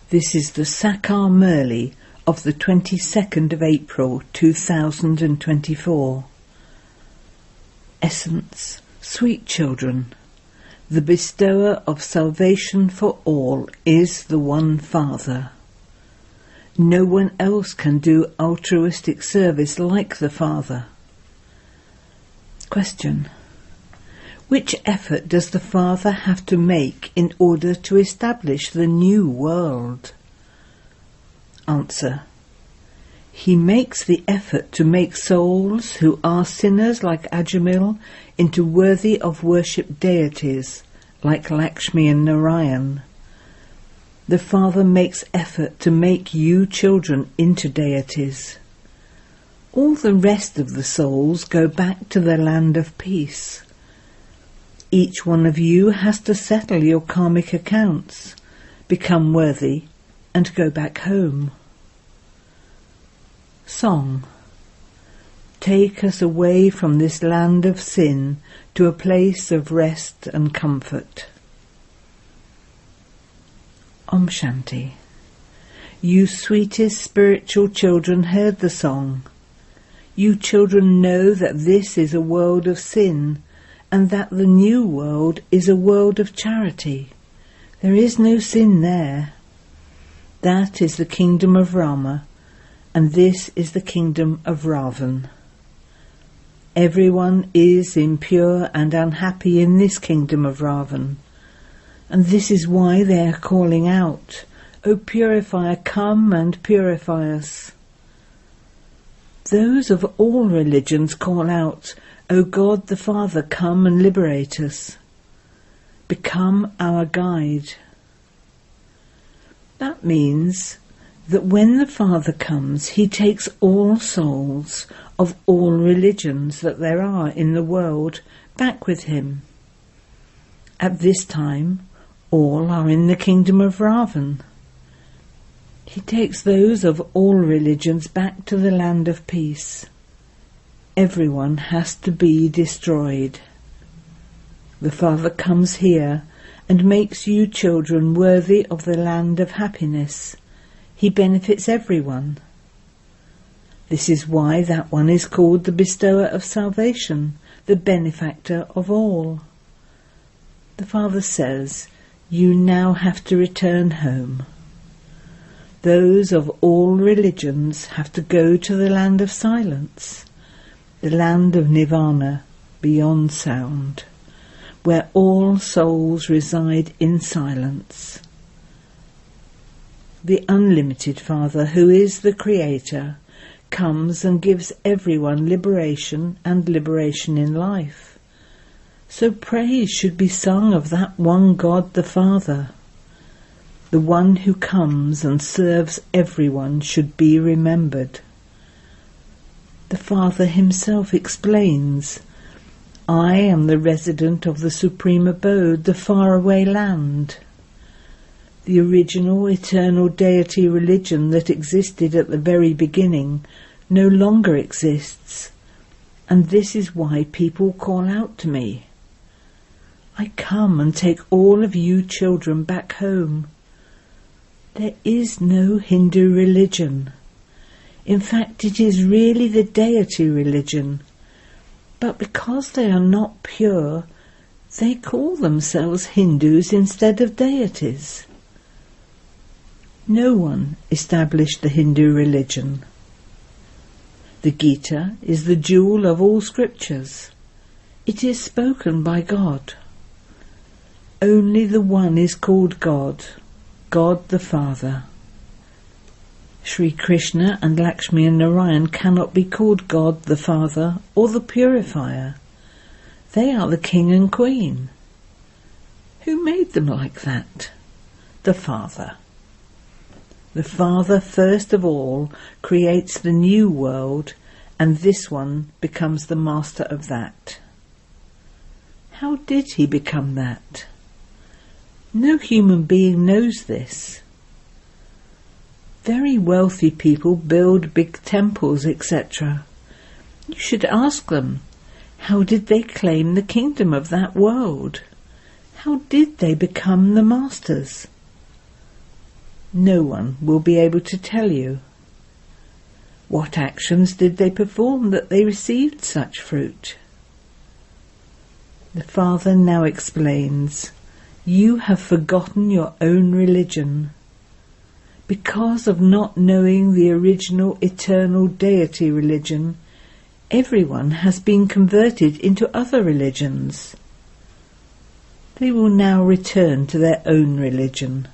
This is the Sakar Murli of the 22nd of April 2024. Essence. Sweet children, the bestower of salvation for all is the one Father. No one else can do altruistic service like the Father. Question. Which effort does the Father have to make in order to establish the new world? Answer. He makes the effort to make souls who are sinners like Ajamil into worthy of worship deities like Lakshmi and Narayan. The Father makes effort to make you children into deities. All the rest of the souls go back to the land of peace. Each one of you has to settle your karmic accounts, become worthy, and go back home. Song. Take us away from this land of sin to a place of rest and comfort. Om Shanti. You sweetest spiritual children heard the song. You children know that this is a world of sin, and that the new world is a world of charity. There is no sin there. That is the kingdom of Rama, and this is the kingdom of Ravan. Everyone is impure and unhappy in this kingdom of Ravan, and this is why they are calling out, O Purifier, come and purify us. Those of all religions call out, O God the Father, come and liberate us. Become our guide. That means that when the Father comes, he takes all souls of all religions that there are in the world back with him. At this time, all are in the kingdom of Ravan. He takes those of all religions back to the land of peace. Everyone has to be destroyed. The Father comes here and makes you children worthy of the land of happiness. He benefits everyone. This is why that one is called the bestower of salvation, the benefactor of all. The Father says, you now have to return home. Those of all religions have to go to the land of silence, the land of nirvana, beyond sound, where all souls reside in silence. The unlimited Father, who is the Creator, comes and gives everyone liberation and liberation in life. So praise should be sung of that one God the Father. The one who comes and serves everyone should be remembered. The Father himself explains, I am the resident of the supreme abode, the faraway land. The original eternal deity religion that existed at the very beginning no longer exists, and this is why people call out to me. I come and take all of you children back home. There is no Hindu religion. In fact, it is really the deity religion. But because they are not pure, they call themselves Hindus instead of deities. No one established the Hindu religion. The Gita is the jewel of all scriptures. It is spoken by God. Only the one is called God, God the Father. Sri Krishna and Lakshmi and Narayan cannot be called God the Father or the Purifier. They are the king and queen. Who made them like that? The Father. The Father first of all creates the new world, and this one becomes the master of that. How did he become that? No human being knows this. Very wealthy people build big temples, etc. You should ask them, how did they claim the kingdom of that world? How did they become the masters? No one will be able to tell you. What actions did they perform that they received such fruit? The Father now explains, you have forgotten your own religion. Because of not knowing the original eternal deity religion, everyone has been converted into other religions. They will now return to their own religion.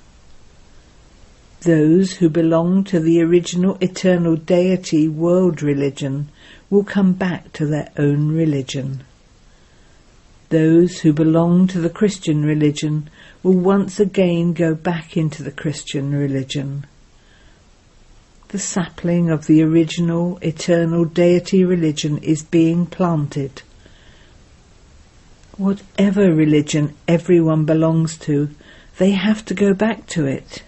Those who belong to the original eternal deity world religion will come back to their own religion. Those who belong to the Christian religion will once again go back into the Christian religion. The sapling of the original eternal deity religion is being planted. Whatever religion everyone belongs to, they have to go back to it.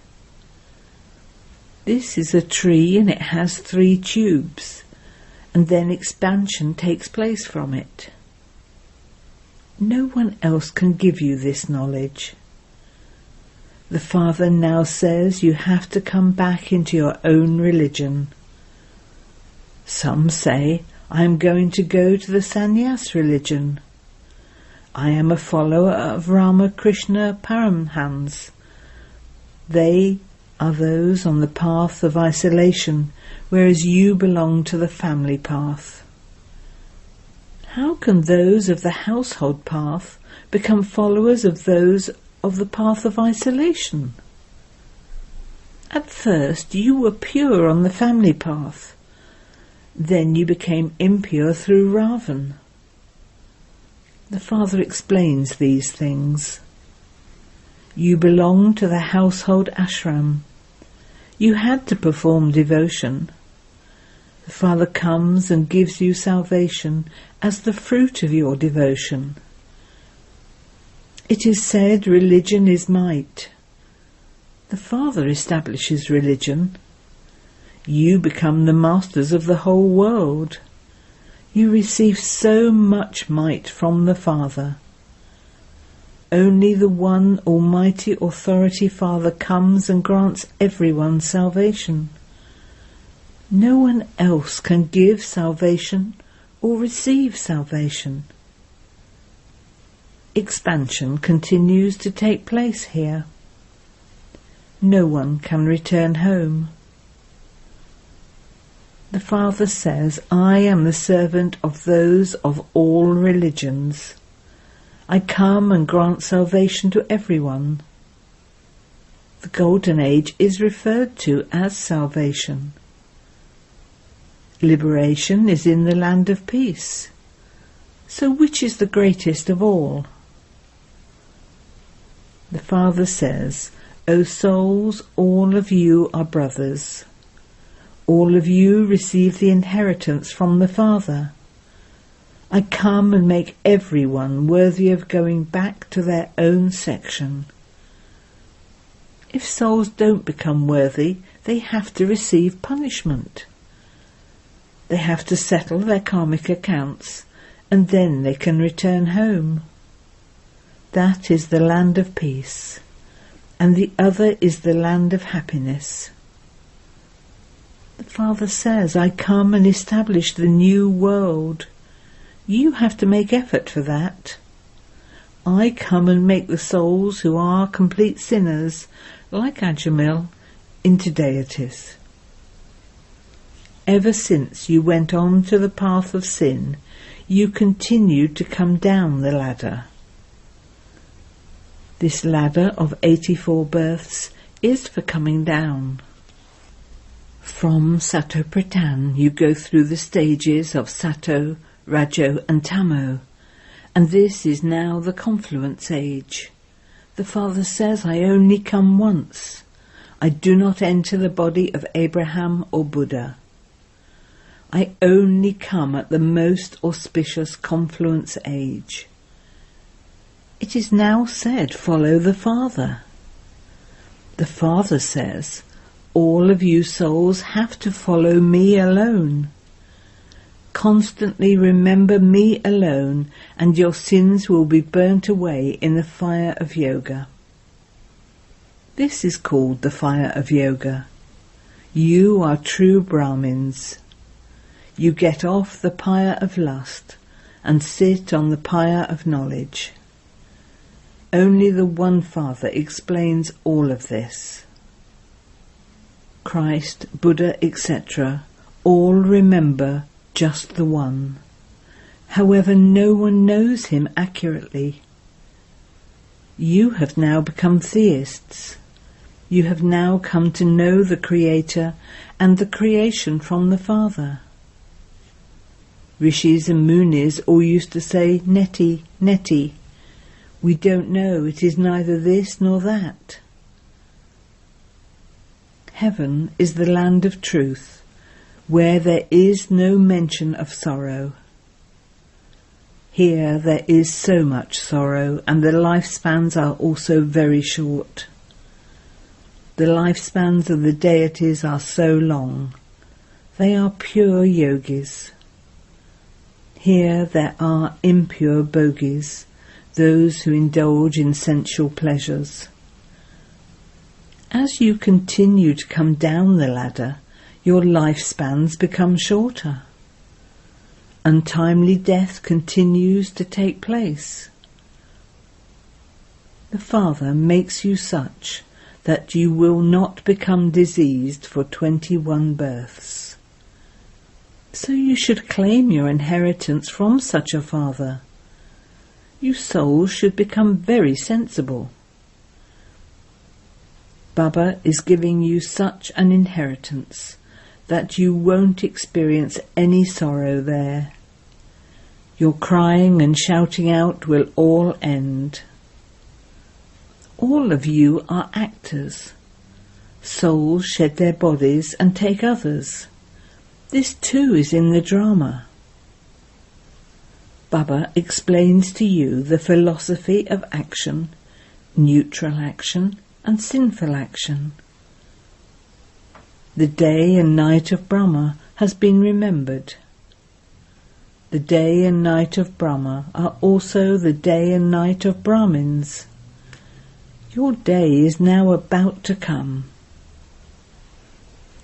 This is a tree and it has 3 tubes, and then expansion takes place from it. No one else can give you this knowledge. The Father now says you have to come back into your own religion. Some say, I am going to go to the sannyas religion. I am a follower of Ramakrishna Paramhans. They are those on the path of isolation, whereas you belong to the family path. How can those of the household path become followers of those of the path of isolation? At first you were pure on the family path. Then you became impure through Ravan. The Father explains these things. You belong to the household ashram. You had to perform devotion. The Father comes and gives you salvation as the fruit of your devotion. It is said religion is might. The Father establishes religion. You become the masters of the whole world. You receive so much might from the Father. Only the one Almighty Authority Father comes and grants everyone salvation. No one else can give salvation or receive salvation. Expansion continues to take place here. No one can return home. The Father says, I am the servant of those of all religions. I come and grant salvation to everyone. The Golden Age is referred to as salvation. Liberation is in the land of peace. So which is the greatest of all? The Father says, O souls, all of you are brothers. All of you receive the inheritance from the Father. I come and make everyone worthy of going back to their own section. If souls don't become worthy, they have to receive punishment. They have to settle their karmic accounts, and then they can return home. That is the land of peace, and the other is the land of happiness. The Father says, I come and establish the new world. You have to make effort for that. I come and make the souls who are complete sinners, like Ajamil, into deities. Ever since you went on to the path of sin, you continued to come down the ladder. This ladder of 84 births is for coming down. From Sato Pratan you go through the stages of Sato, Rajo and Tamo, and this is now the confluence age. The Father says, I only come once. I do not enter the body of Abraham or Buddha. I only come at the most auspicious confluence age. It is now said, follow the Father. The Father says, all of you souls have to follow me alone. Constantly remember me alone, and your sins will be burnt away in the fire of yoga. This is called the fire of yoga. You are true Brahmins. You get off the pyre of lust and sit on the pyre of knowledge. Only the One Father explains all of this. Christ, Buddha, etc. all remember just the One. However, no one knows him accurately. You have now become theists. You have now come to know the Creator and the creation from the Father. Rishis and Munis all used to say, Neti, Neti. We don't know, it is neither this nor that. Heaven is the land of truth, where there is no mention of sorrow. Here there is so much sorrow, and the lifespans are also very short. The lifespans of the deities are so long. They are pure yogis. Here there are impure bogies, those who indulge in sensual pleasures. As you continue to come down the ladder, your lifespans become shorter. Untimely death continues to take place. The Father makes you such that you will not become diseased for 21 births. So you should claim your inheritance from such a Father. You souls should become very sensible. Baba is giving you such an inheritance that you won't experience any sorrow there. Your crying and shouting out will all end. All of you are actors. Souls shed their bodies and take others. This too is in the drama. Baba explains to you the philosophy of action, neutral action and sinful action. The day and night of Brahma has been remembered. The day and night of Brahma are also the day and night of Brahmins. Your day is now about to come.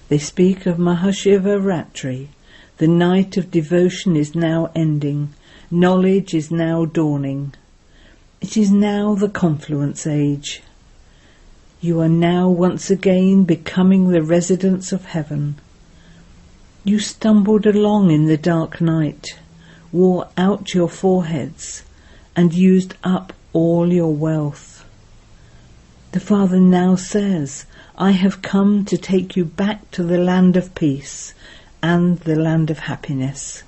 They speak of Mahashivaratri. The night of devotion is now ending. Knowledge is now dawning. It is now the confluence age. You are now once again becoming the residents of heaven. You stumbled along in the dark night, wore out your foreheads, and used up all your wealth. The Father now says, I have come to take you back to the land of peace and the land of happiness.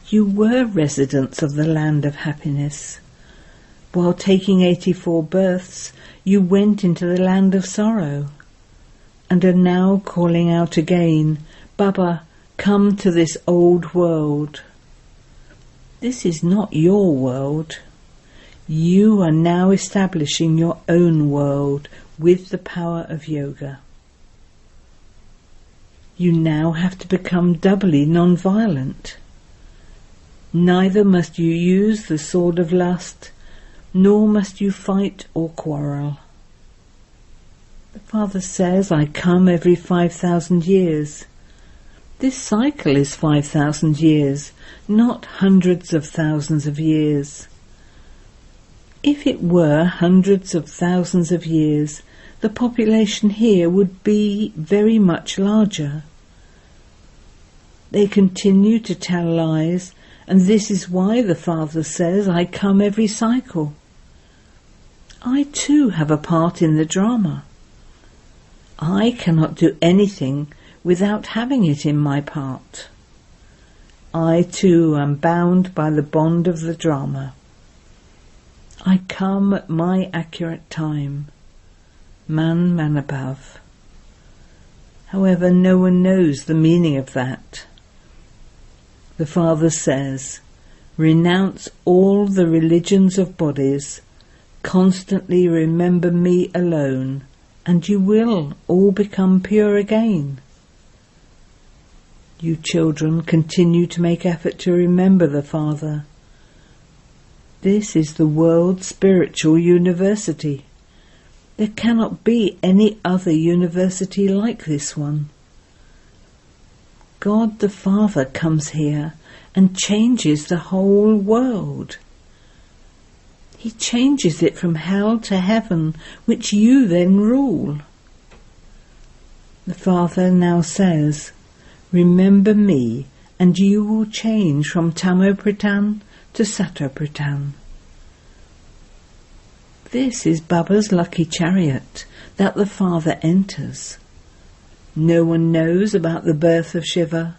You were residents of the land of happiness. While taking 84 births, you went into the land of sorrow, and are now calling out again, Baba, come to this old world. This is not your world. You are now establishing your own world with the power of yoga. You now have to become doubly non-violent. Neither must you use the sword of lust, nor must you fight or quarrel. The Father says, I come every 5,000 years. This cycle is 5,000 years, not hundreds of thousands of years. If it were hundreds of thousands of years, the population here would be very much larger. They continue to tell lies, and this is why the Father says, I come every cycle. I too have a part in the drama. I cannot do anything without having it in my part. I too am bound by the bond of the drama. I come at my accurate time, man above. However, no one knows the meaning of that. The Father says, renounce all the religions of bodies, constantly remember me alone, and you will all become pure again. You children continue to make effort to remember the Father. This is the world's spiritual university. There cannot be any other university like this one. God the Father comes here and changes the whole world. He changes it from hell to heaven, which you then rule. The Father now says, remember me, and you will change from Tamopritan to Satopritan. This is Baba's lucky chariot that the Father enters. No one knows about the birth of Shiva.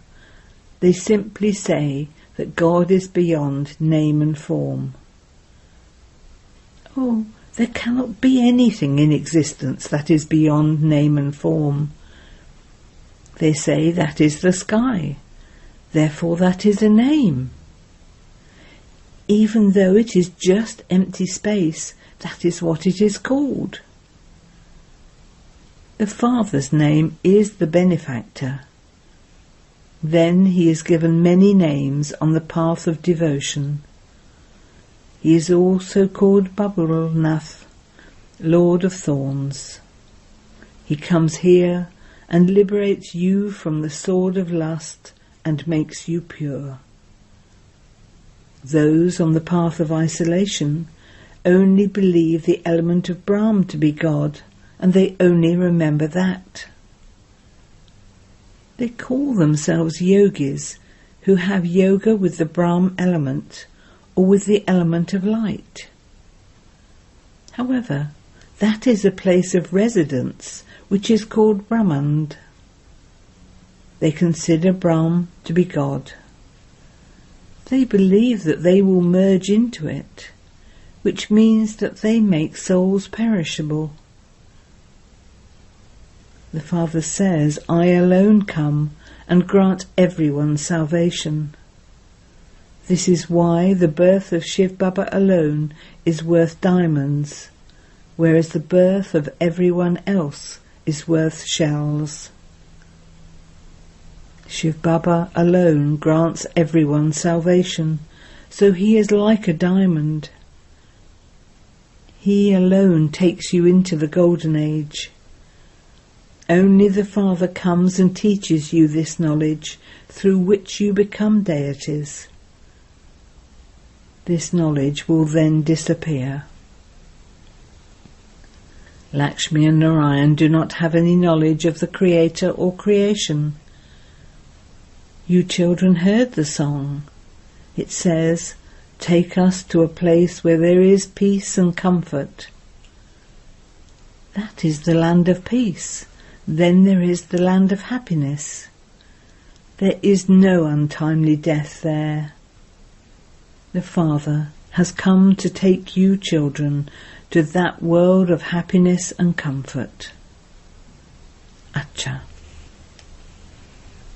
They simply say that God is beyond name and form. Oh, there cannot be anything in existence that is beyond name and form. They say that is the sky, therefore that is a name. Even though it is just empty space, that is what it is called. The Father's name is the benefactor. Then he is given many names on the path of devotion. He is also called Babulnath, Lord of Thorns. He comes here and liberates you from the sword of lust and makes you pure. Those on the path of isolation only believe the element of Brahm to be God, and they only remember that. They call themselves yogis who have yoga with the Brahm element or with the element of light. However, that is a place of residence which is called Brahmand. They consider Brahm to be God. They believe that they will merge into it, which means that they make souls perishable. The Father says, I alone come and grant everyone salvation. This is why the birth of Shiv Baba alone is worth diamonds, whereas the birth of everyone else is worth shells. Shiv Baba alone grants everyone salvation, so he is like a diamond. He alone takes you into the golden age. Only the Father comes and teaches you this knowledge through which you become deities. This knowledge will then disappear. Lakshmi and Narayan do not have any knowledge of the Creator or creation. You children heard the song. It says, take us to a place where there is peace and comfort. That is the land of peace. Then there is the land of happiness. There is no untimely death there. The Father has come to take you children to that world of happiness and comfort. Acha.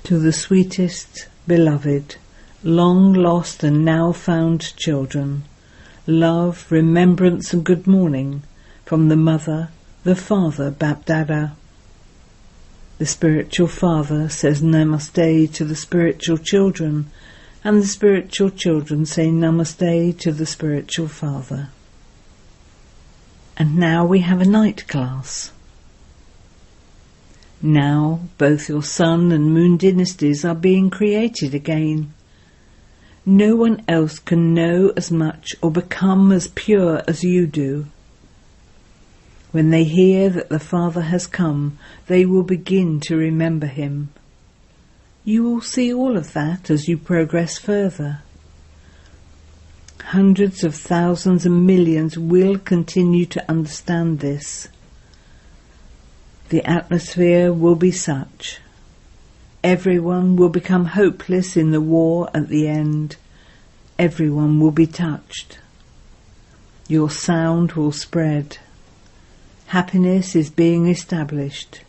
To the sweetest, beloved, long lost and now found children, love, remembrance and good morning from the Mother, the Father, Bapdada. The spiritual father says namaste to the spiritual children, and the spiritual children say namaste to the spiritual father. And now we have a night class. Now both your sun and moon dynasties are being created again. No one else can know as much or become as pure as you do. When they hear that the Father has come, they will begin to remember him. You will see all of that as you progress further. Hundreds of thousands and millions will continue to understand this. The atmosphere will be such. Everyone will become hopeless in the war at the end. Everyone will be touched. Your sound will spread. Happiness is being established,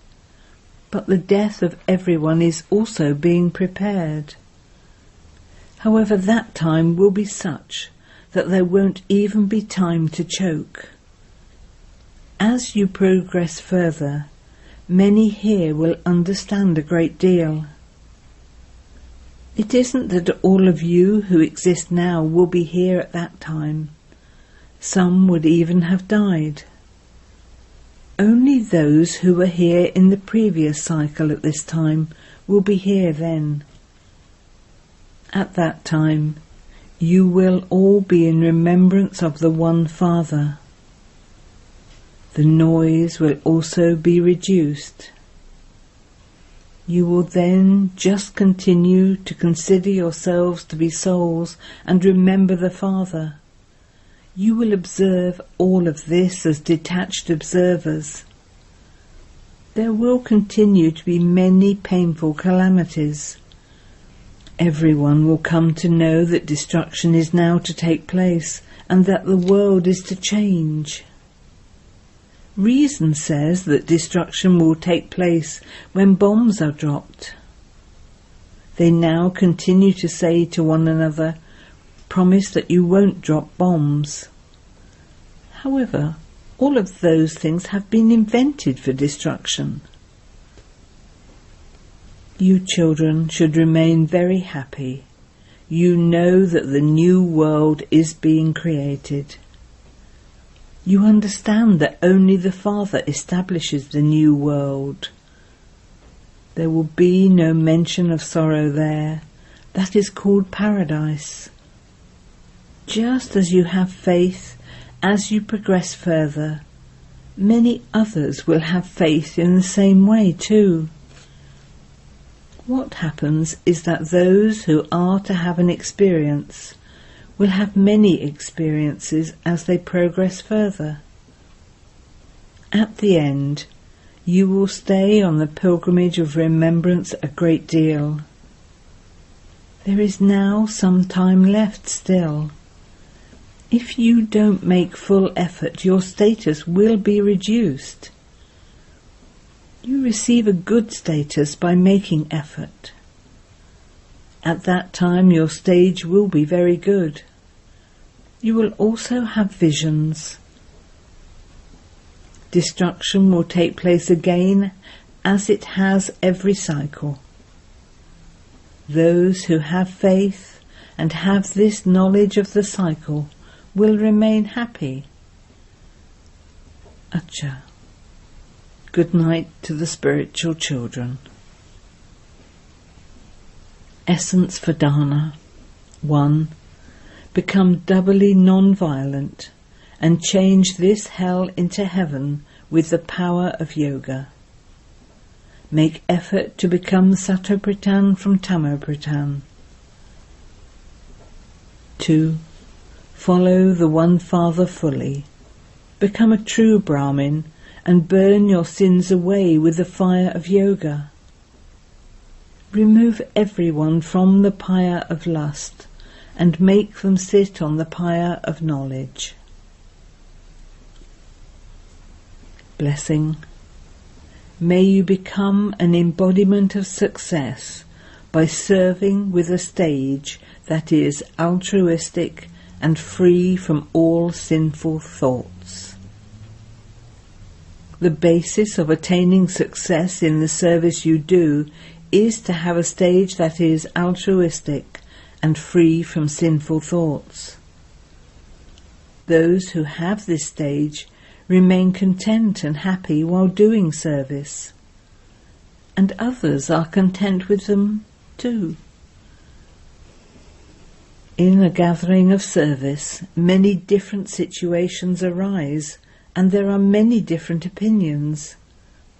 but the death of everyone is also being prepared. However, that time will be such that there won't even be time to choke. As you progress further, many here will understand a great deal. It isn't that all of you who exist now will be here at that time. Some would even have died. Only those who were here in the previous cycle at this time will be here then. At that time, you will all be in remembrance of the one Father. The noise will also be reduced. You will then just continue to consider yourselves to be souls and remember the Father. You will observe all of this as detached observers. There will continue to be many painful calamities. Everyone will come to know that destruction is now to take place and that the world is to change. Reason says that destruction will take place when bombs are dropped. They now continue to say to one another, "Promise that you won't drop bombs." However, all of those things have been invented for destruction. You children should remain very happy. You know that the new world is being created. You understand that only the Father establishes the new world. There will be no mention of sorrow there. That is called paradise. Just as you have faith, as you progress further, many others will have faith in the same way too. What happens is that those who are to have an experience will have many experiences as they progress further. At the end, you will stay on the pilgrimage of remembrance a great deal. There is now some time left still. If you don't make full effort, your status will be reduced. You receive a good status by making effort. At that time your stage will be very good. You will also have visions. Destruction will take place again as it has every cycle. Those who have faith and have this knowledge of the cycle will remain happy. Acha. Good night to the spiritual children. Essence for Dana. 1. Become doubly non-violent and change this hell into heaven with the power of yoga. Make effort to become Satopritan from Tamopritan. 2. Follow the One Father fully. Become a true Brahmin and burn your sins away with the fire of yoga. Remove everyone from the pyre of lust and make them sit on the pyre of knowledge. Blessing. May you become an embodiment of success by serving with a stage that is altruistic and free from all sinful thoughts. The basis of attaining success in the service you do is to have a stage that is altruistic and free from sinful thoughts. Those who have this stage remain content and happy while doing service, and others are content with them too. In a gathering of service, many different situations arise, and there are many different opinions,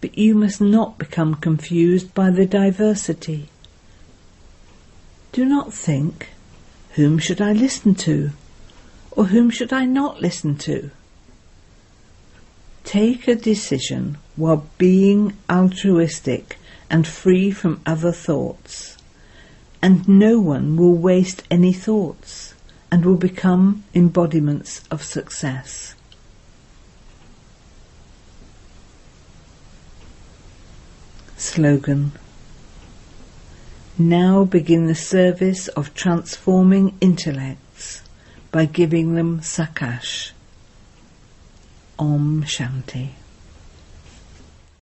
but you must not become confused by the diversity. Do not think, whom should I listen to, or whom should I not listen to? Take a decision while being altruistic and free from other thoughts, and no one will waste any thoughts and will become embodiments of success. Slogan. Now begin the service of transforming intellects by giving them sakash. Om Shanti.